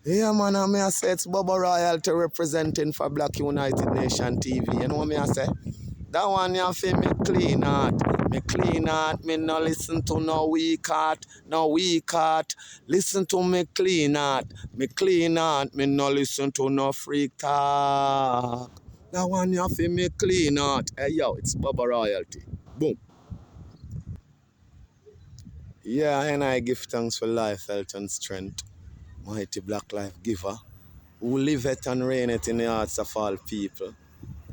Yeah, man, I say it's Bubba Royalty representing for Black United Nation TV. You know what I say? That one you feel me clean heart. Me clean heart, me no listen to no weak heart, no weak heart. Listen to me clean heart. Me clean heart, me no listen to no freak talk. That one you feel me clean heart. Hey yo, it's Bubba Royalty. Boom. Yeah, and I give thanks for life, health and strength. Mighty Black Life Giver. Who liveth and reigneth in the hearts of all people.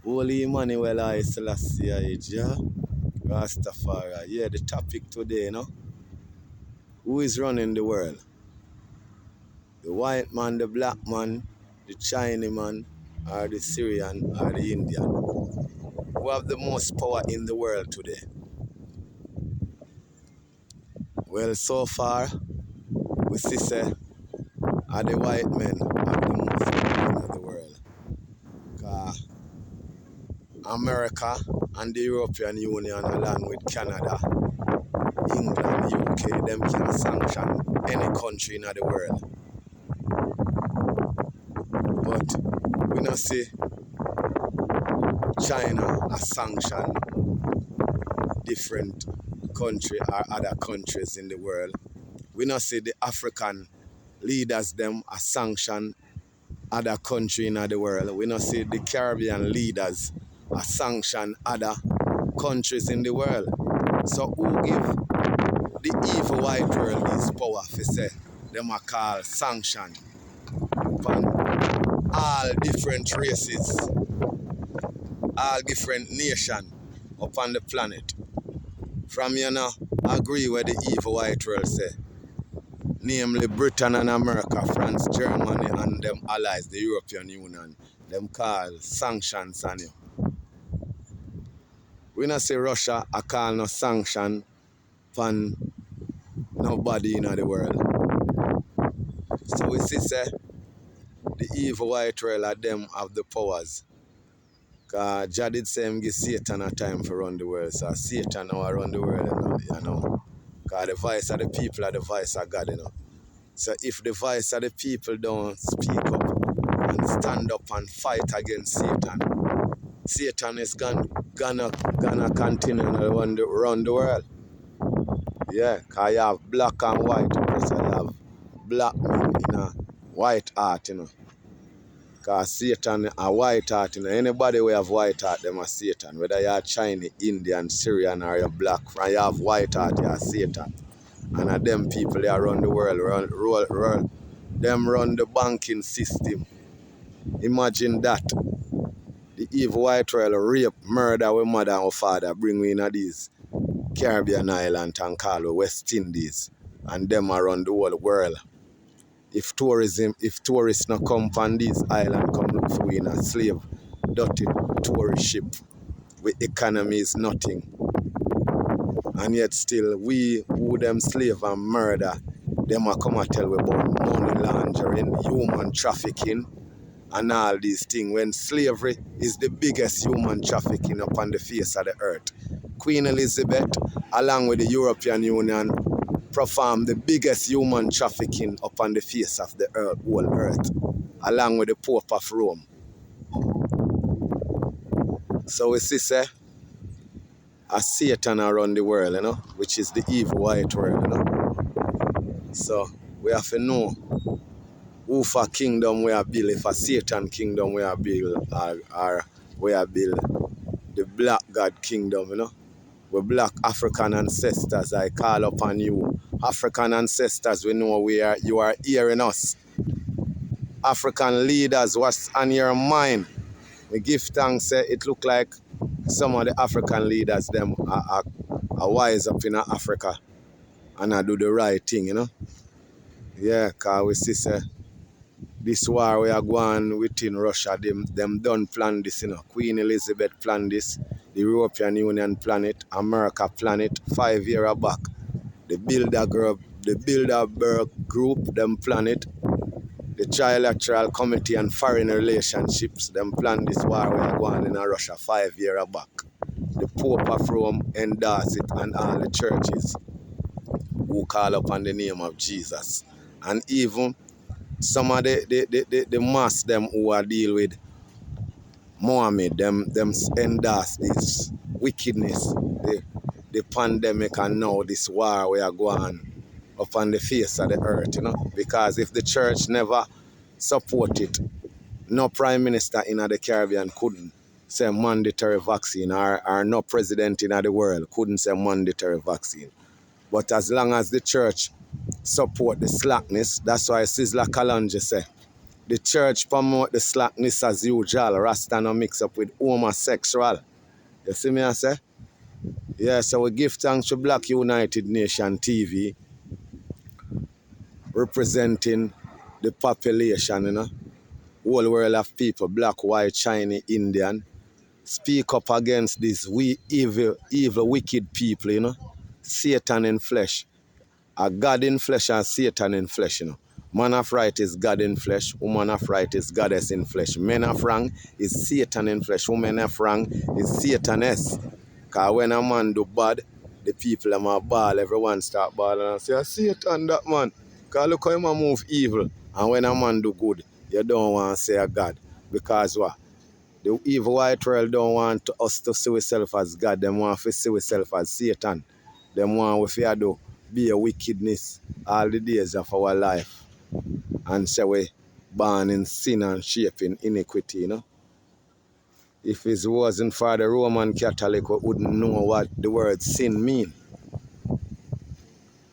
Holy Emmanuel I Selassie I Jah. Rastafari. Yeah, the topic today, who is running the world? The white man, the black man, the Chinese man, or the Syrian, or the Indian? Who have the most power in the world today? Well, so far, we see say, are the white men have the most power in the world. 'Cause America and the European Union, along with Canada, England, UK, them can sanction any country in the world. But we don't see China a sanction different country or other countries in the world. We don't see the African leaders them a sanction other country in the world. We don't see the Caribbean leaders a sanction other countries in the world. So who give the evil white world this power to say them a call sanction upon all different races, all different nations upon the planet? From you know, agree with the evil white world say, namely Britain and America, France, Germany and them allies, the European Union, them call sanctions on you. We not say Russia a call no sanction on nobody in the world. So we see say the evil white world of them have the powers. Because Jah did say him give Satan a time for run the world. So Satan now run the world, you know. Because the voice of the people are the voice of God, So if the voice of the people don't speak up and stand up and fight against Satan, Satan is gonna continue to run the world. Yeah, because you have black and white, because you have black men in a white heart, Because Satan a white heart, Anybody who have white heart, them a Satan. Whether you're Chinese, Indian, Syrian, or you're black, and you have white heart, you're Satan. And them people, they run the world, them run the banking system. Imagine that. The evil white world rape, murder our mother and our father, bring we in these Caribbean island and call we West Indies. And them around the whole world. If tourists not come from this island, come look for we in a slave, dirty tourist ship, with economy is nothing. And yet still, we who them slave and murder, them a come and tell we about money laundering, human trafficking, and all these things, when slavery is the biggest human trafficking upon the face of the earth. Queen Elizabeth, along with the European Union, performed the biggest human trafficking upon the face of the whole earth, along with the Pope of Rome. So we see, say, a Satan around the world, which is the evil white world, So we have to know who for kingdom we are build, if a Satan kingdom we are build, or we are build the black God kingdom, We black African ancestors, I call upon you. African ancestors, we know you are hearing us. African leaders, what's on your mind? We give thanks, it look like some of the African leaders, them are wise up in Africa and I do the right thing, Yeah, because we see, say, this war we are going within Russia, them don't plan this, Queen Elizabeth planned this, the European Union planned it, America planned it 5 years back. The Bilderberg group, them planned it. The Trilateral Committee on Foreign Relationships, them planned this war we are going in Russia 5 years back. The Pope of Rome endorsed it and all the churches who call upon the name of Jesus. And even some of the mass them who are deal with Mohammed, them endorse this wickedness, the pandemic and now this war we are going upon the face of the earth, because if the church never support it, no prime minister in the Caribbean couldn't say mandatory vaccine, or no president in the world couldn't say mandatory vaccine. But as long as the church support the slackness, that's why Sizzla Kalonji say, the church promote the slackness as usual, Rasta no mix up with homosexual. You see me I say? Yeah, so we give thanks to Black United Nation TV, representing the population, whole world of people, black, white, Chinese, Indian, speak up against these evil, wicked people, Satan in flesh. A God in flesh and Satan in flesh, Man of right is God in flesh, woman of right is goddess in flesh. Men of wrong is Satan in flesh, woman of wrong is Sataness. Because when a man do bad, the people them a ball, everyone start balling and say, Satan that man. Because look how him a move evil. And when a man do good, you don't want to say a God. Because what? The evil white world don't want us to see ourselves as God. They want to see ourselves as Satan. They want we fear do be a wickedness all the days of our life. And say we born in sin and shaping iniquity, If it wasn't for the Roman Catholic, we wouldn't know what the word sin mean.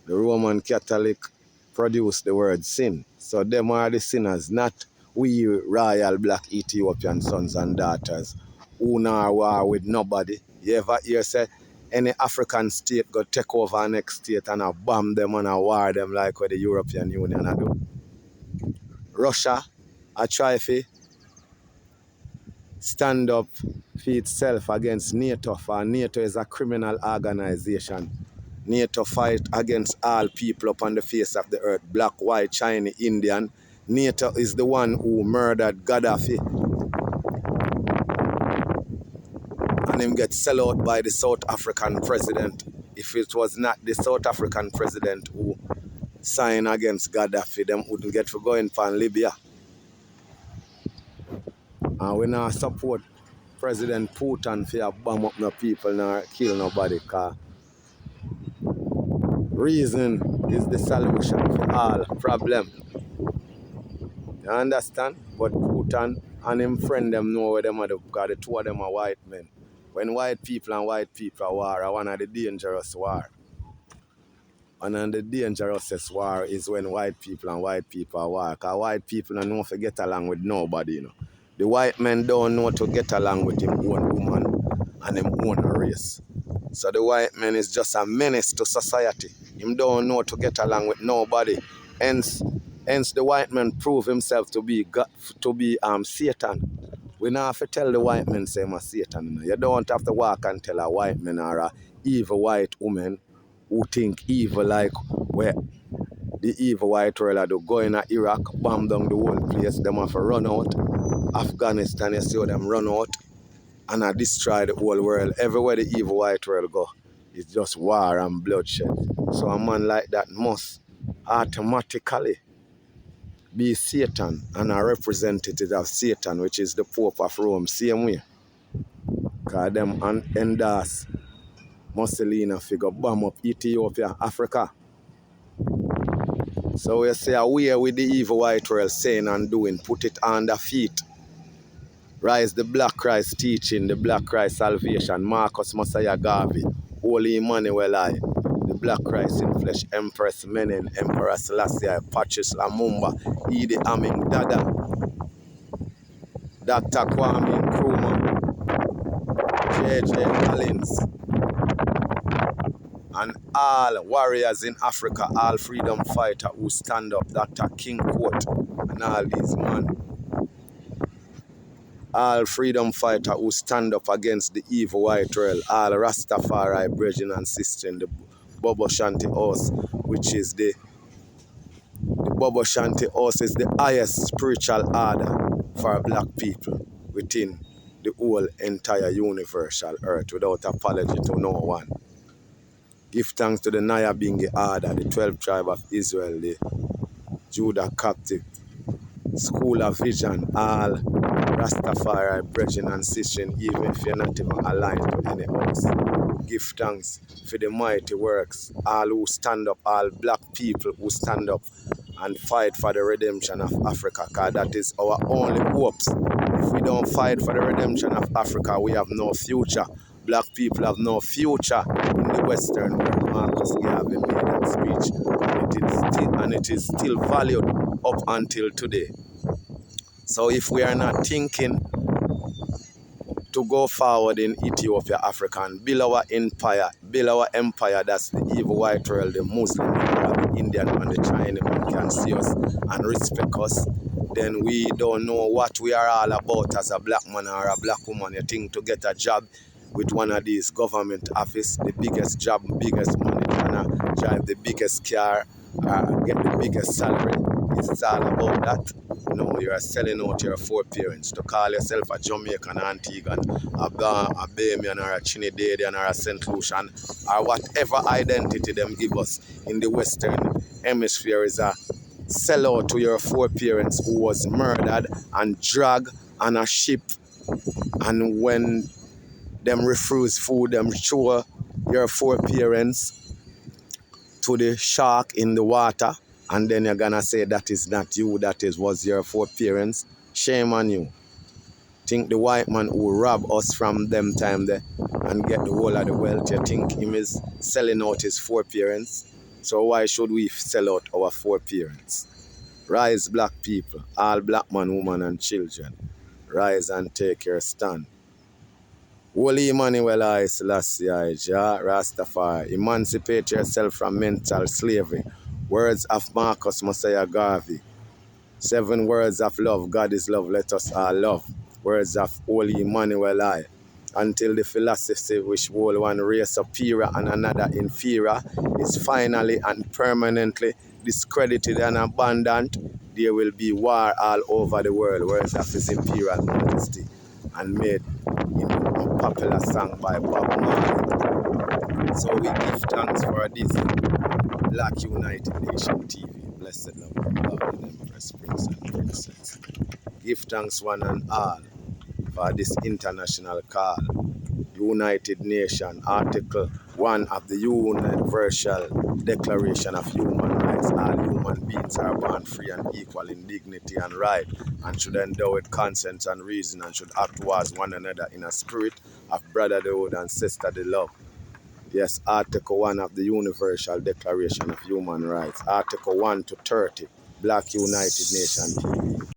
The Roman Catholic produced the word sin. So them are the sinners, not we royal black Ethiopian sons and daughters who now war with nobody. You ever hear say any African state go take over our next state and bomb them and war them like what the European Union do? Russia, I try to stand up for itself against NATO, for NATO is a criminal organization. NATO fight against all people upon the face of the earth, black, white, Chinese, Indian. NATO is the one who murdered Gaddafi. And him get sell out by the South African president. If it was not the South African president who signed against Gaddafi, them wouldn't get for going for Libya. And we now support President Putin for bomb up no people nor kill nobody, because reason is the solution for all problem. You understand? But Putin and him friend them know where them are, because the two of them are white men. When white people and white people are war, one of the dangerous war. One of the dangerous war is when white people and white people are war. Because white people don't know to get along with nobody, The white men don't know to get along with him own woman and him own race. So the white man is just a menace to society. Him don't know to get along with nobody. Hence the white man prove himself to be Satan. We not have to tell the white man say I'm a Satan. You don't have to walk and tell a white man or a evil white woman who think evil like where the evil white world do go in Iraq, bomb down the whole place, them have to run out. Afghanistan, you see how them run out and destroy the whole world. Everywhere the evil white world go, it's just war and bloodshed. So a man like that must automatically be Satan and a representative of Satan, which is the Pope of Rome, same way. Because them endorse Mussolini figure bomb up Ethiopia, Africa. So we say away with the evil white world saying and doing, put it on the feet. Rise the Black Christ teaching, the Black Christ salvation, Marcus Messiah Garvey, Holy Emmanuel I, the Black Christ in flesh, Empress Menen, Emperor Selassie, Patrice Lumumba, Idi Amin Dada, Dr. Kwame Nkrumah, J.J. Collins, and all warriors in Africa, all freedom fighters who stand up, Dr. King Court, and all these men. All freedom fighters who stand up against the evil white world, all Rastafari brethren and sisters in the Bobo Shanti House, which is the Bobo Shanti House is the highest spiritual order for black people within the whole entire universal earth, without apology to no one. Give thanks to the Nyabingi order, the 12th tribe of Israel, the Judah captive, School of Vision, all Rastafari, brethren and sisters, even if you're not even aligned to any house. Give thanks for the mighty works, all who stand up, all black people who stand up and fight for the redemption of Africa, because that is our only hopes. If we don't fight for the redemption of Africa, we have no future. Black people have no future in the Western world. Marcus Garvey made that speech, and it is still valued up until today. So if we are not thinking to go forward in Ethiopia, Africa, and build our empire, that's the evil white world, the Muslim, the Arab, the Indian, and the Chinese man can see us and respect us, then we don't know what we are all about as a black man or a black woman. You think to get a job with one of these government office, the biggest job, biggest money, and drive the biggest car, get the biggest salary. It's all about that. No, you are selling out your foreparents to call yourself a Jamaican, Antiguan, a Bahamian, or a Trinidadian, or a St. Lucian, or whatever identity them give us in the Western Hemisphere is a sellout to your foreparents who was murdered and dragged on a ship, and when them refuse food, them throw your foreparents to the shark in the water, and then you're gonna say that is not you, was your foreparents. Shame on you. Think the white man who rob us from them time there and get the whole of the wealth, you think him is selling out his foreparents? So why should we sell out our foreparents? Rise, black people, all black man, woman, and children. Rise and take your stand. Holy Emmanuel I Selassie I Jah Rastafari, emancipate yourself from mental slavery. Words of Marcus Mosiah Garvey. 7 words of love. God is love, let us all love. Words of Holy Emmanuel I. Until the philosophy which hold one race superior and another inferior is finally and permanently discredited and abandoned, there will be war all over the world. Words of His Imperial Majesty, and made in a popular song by Bob Marley. So we give thanks for this Black United Nation TV. Blessed love of God and Empress, Prince and Princess. Give thanks one and all for this international call. United Nations, Article 1 of the Universal Declaration of Human Rights. All human beings are born free and equal in dignity and right, and should endow with conscience and reason, and should act towards one another in a spirit of brotherhood and sisterly love. Yes, Article 1 of the Universal Declaration of Human Rights. Article 1 to 30, Black United Nation TV.